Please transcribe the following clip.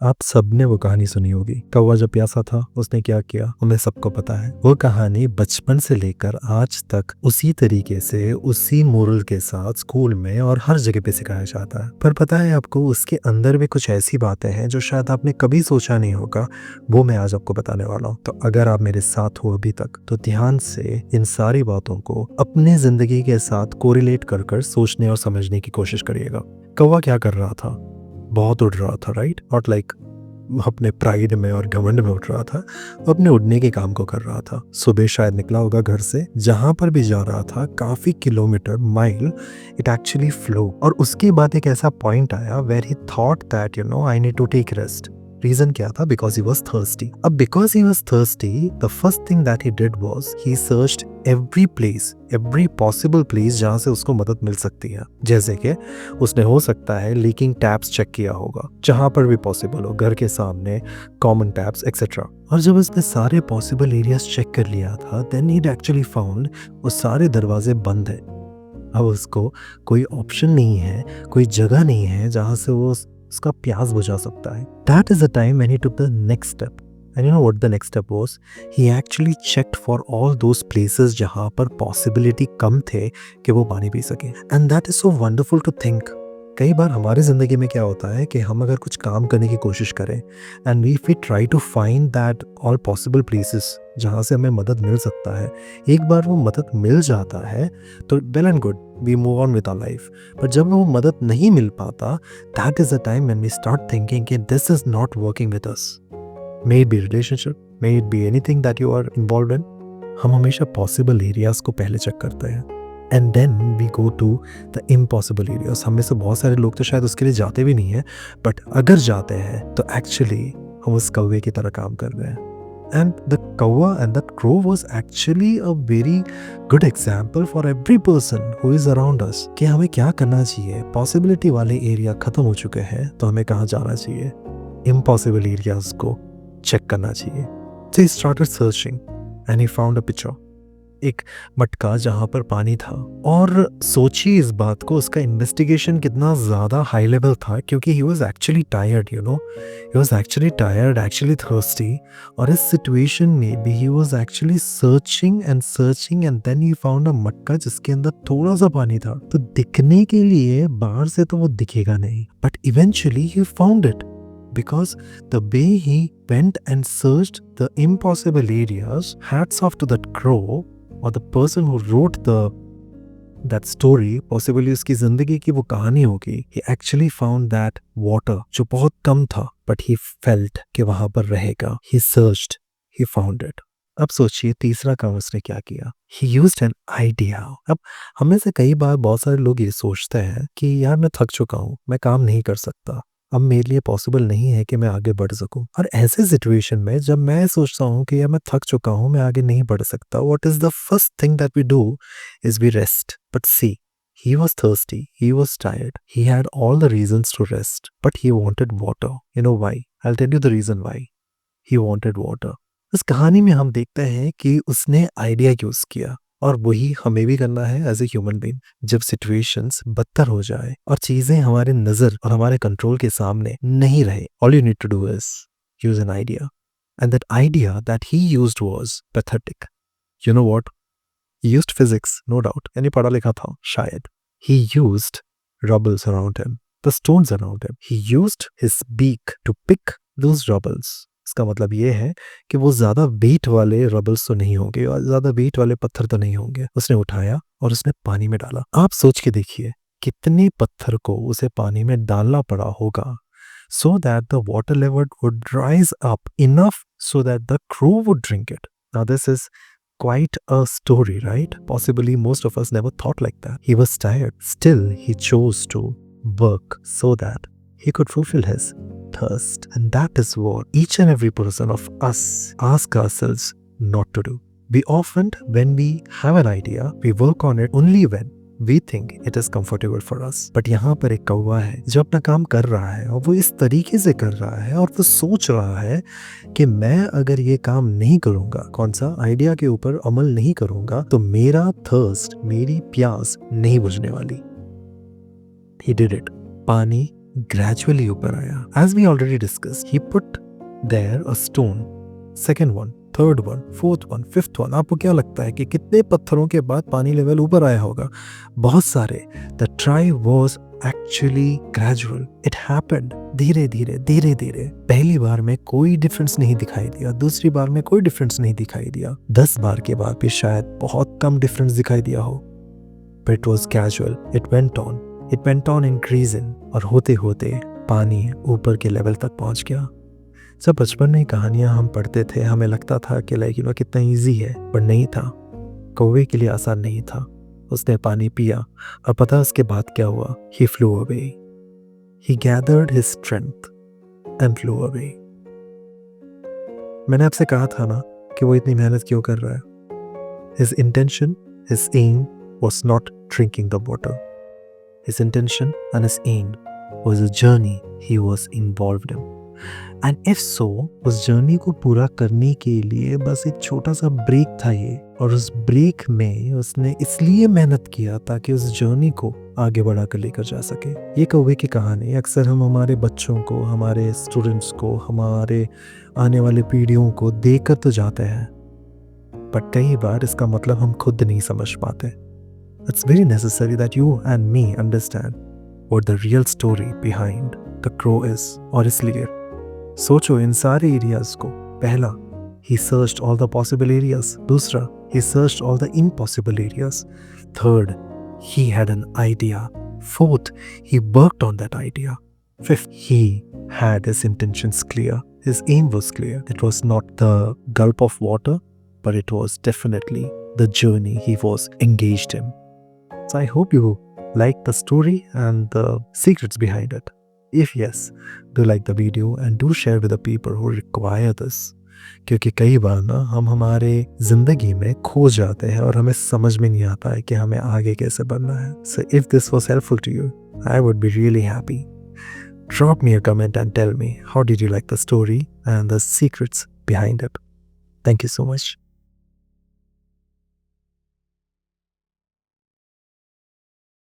आप सबने वो कहानी सुनी होगी, कौवा जब प्यासा था उसने क्या किया, हमें सबको पता है। वो कहानी बचपन से लेकर आज तक उसी तरीके से उसी मोरल के साथ स्कूल में और हर जगह पे सिखाया जाता है। पर पता है आपको, उसके अंदर भी कुछ ऐसी बातें हैं जो शायद आपने कभी सोचा नहीं होगा, वो मैं आज आपको बताने वाला हूँ। तो अगर आप मेरे साथ हो अभी तक तो ध्यान से इन सारी बातों को अपने जिंदगी के साथ कोरिलेट कर कर सोचने और समझने की कोशिश करिएगा। कौवा क्या कर रहा था? बहुत उड़ रहा था, राइट? नॉट लाइक अपने प्राइड में और घमंड में उड़ रहा था, वो अपने उड़ने के काम को कर रहा था। सुबह शायद निकला होगा घर से, जहां पर भी जा रहा था काफी kilometre mile it actually flow. और उसके बाद एक ऐसा पॉइंट आया where he thought that I need to take rest. Reason क्या था? Because he was thirsty. अब because he was thirsty, the first thing that he did was he searched every place, every possible place जहां से उसको मदद मिल सकती है। जैसे कि उसने हो सकता है लीकिंग टैप्स चेक किया होगा, जहां पर भी पॉसिबल हो, घर के सामने, कॉमन टैप्स एक्सेट्रा। और जब उसने सारे पॉसिबल एरियाज चेक कर लिया था, देन ही एक्चुअली फाउंड वो सारे दरवाजे बंद है। अब उसको कोई ऑप्शन नहीं है, कोई जगह नहीं है जहां से वो उसका प्यास बुझा सकता है। That is the time when he took the next step. And you know what the next step was? He actually checked for all those places जहाँ पर possibility कम थे कि वो पानी पी सके। And that is so wonderful to think. कई बार हमारी ज़िंदगी में क्या होता है कि हम अगर कुछ काम करने की कोशिश करें and if we try to find that all possible places जहाँ से हमें मदद मिल सकता है, एक बार वो मदद मिल जाता है तो well and good, we move on with our life. पर जब वो मदद नहीं मिल पाता, that is the time when we start thinking कि this is not working with us. May it be relationship, may it be anything that you are involved in. हम हमेशा possible areas को पहले चेक करते हैं and then we go to the impossible areas. हम में से बहुत सारे लोग तो शायद उसके लिए जाते भी नहीं हैं, but अगर जाते हैं तो actually हम उस कौवे की तरह काम कर रहे हैं। And the kawa and that crow was actually a very good example for every person who is around us कि हमें क्या करना चाहिए। पॉसिबिलिटी वाले एरिया खत्म हो चुके हैं तो हमें कहाँ जाना चाहिए, इम्पॉसिबल एरियाज को चेक करना चाहिए। So he started searching and he found a picture, एक मटका जहां पर पानी था। और सोचिए इस बात को, उसका इन्वेस्टिगेशन कितना ज्यादा हाई लेवल था, क्योंकि he was actually tired, he was actually tired, actually thirsty। और इस सिचुएशन में भी he was actually searching and then he found a मटका जिसके अंदर थोड़ा सा पानी था। तो दिखने के लिए बाहर से तो वो दिखेगा नहीं, but eventually he found it because the way he went and searched the impossible areas. Hats off to that crow or the person who wrote that story, possibly उसकी जिंदगी की वो कहानी होगी। He actually found that water जो बहुत कम था, but he felt कि वहां पर रहेगा। He searched, he found it। अब सोचिए तीसरा काम उसने क्या किया। He used an idea। अब हमें से कई बार बहुत सारे लोग ये सोचते हैं कि यार मैं थक चुका हूँ, मैं काम नहीं कर सकता, अब मेरे लिए पॉसिबल नहीं है कि मैं आगे बढ़ सकूं। और ऐसे सिचुएशन में जब मैं सोचता हूँ कि यार मैं थक चुका हूँ, मैं आगे नहीं बढ़ सकता, what is the first thing that we do is we rest. But see, he was thirsty, he was tired, he had all the reasons to rest, but he wanted water. You know why? I'll tell you the reason why he wanted water. इस कहानी में हम देखते हैं कि उसने idea use किया, और वही हमें भी करना है एज ए ह्यूमन बीइंग। जब सिचुएशंस बदतर हो जाए और चीजें हमारे नजर और हमारे कंट्रोल के सामने नहीं रहे, all you need to do is use an idea. And that idea that he used was pathetic. You know what? He used physics, no doubt, यानी पढ़ा लिखा था शायद। He used rubbles around him, the stones around him. He used his beak to pick those rubbles. इसका मतलब ये है कि वो ज्यादा वेट वाले रबल्स तो नहीं होंगे और ज्यादा वेट वाले पत्थर तो नहीं होंगे। उसने उठाया और उसने पानी में डाला। आप सोच के देखिए कितने पत्थर को उसे पानी में डालना पड़ा होगा so that the water level would rise up enough so that the crow would drink it. Now this is quite a story, right? Possibly most of us never thought like that. He was tired. Still, he chose to work so that he could fulfill his thirst. And that is what each and every person of us ask ourselves not to do. We often, when we have an idea, we work on it only when we think it is comfortable for us. But यहाँ पर एक कौवा है जो अपना काम कर रहा है, और वो इस तरीके से कर रहा है, और वो सोच रहा है कि मैं अगर ये काम नहीं करूंगा, कौन सा आइडिया के ऊपर अमल नहीं करूंगा, तो मेरा थर्स्ट, मेरी प्यास नहीं बुझने वाली। He did it. पानी ग्रेजुअली ऊपर आया. As we already discussed, he put there a stone, second one, third one, fourth one, fifth one. आपको क्या लगता है कि कितने पत्थरों के बाद पानी लेवल ऊपर आया होगा? बहुत सारे. The try was actually gradual. It happened धीरे धीरे धीरे धीरे. पहली बार में कोई डिफरेंस नहीं दिखाई दिया, दूसरी बार में कोई डिफरेंस नहीं दिखाई दिया, 10 बार के बाद भी शायद बहुत कम डिफरेंस दिखाई दिया हो. But it was casual. It went on increasing. और होते होते पानी ऊपर के लेवल तक पहुंच गया. जब बचपन में कहानियां हम पढ़ते थे, हमें लगता था कि लाइक कितना इजी है, पर नहीं था. कौवे के लिए आसान नहीं था. उसने पानी पिया और पता उसके बाद क्या हुआ? He flew away. He gathered his strength and flew away. मैंने आपसे कहा था ना कि वो इतनी मेहनत क्यों कर रहा है. His intention, his aim was not drinking the water. His intention and his aim was a journey he was involved in. And if so, उस जर्नी को पूरा करने के लिए बस एक छोटा सा ब्रेक था ये, और उस ब्रेक में उसने इसलिए मेहनत किया ताकि उस जर्नी को आगे बढ़ा कर लेकर जा सके. ये कौवे की कहानी अक्सर हम हमारे बच्चों को, हमारे स्टूडेंट्स को, हमारे आने वाले पीढ़ियों को देकर तो जाते हैं, बट कई बार इसका मतलब हम खुद नहीं समझ पाते. It's very necessary that you and me understand what the real story behind the crow is. और इसलिए सोचो इन सारे एरियाज को. पहला, he searched all the possible areas. दूसरा, he searched all the impossible areas. Third, he had an idea. Fourth, he worked on that idea. Fifth, he had his intentions clear. His aim was clear. It was not the gulp of water, but it was definitely the journey he was engaged in. So I hope you like the story and the secrets behind it. If yes, do like the video and do share with the people who require this. क्योंकि कई बार ना हम हमारे जिंदगी में खो जाते हैं और हमें समझ में नहीं आता है कि हमें आगे कैसे बढ़ना है. So if this was helpful to you, I would be really happy. Drop me a comment and tell me how did you like the story and the secrets behind it. Thank you so much.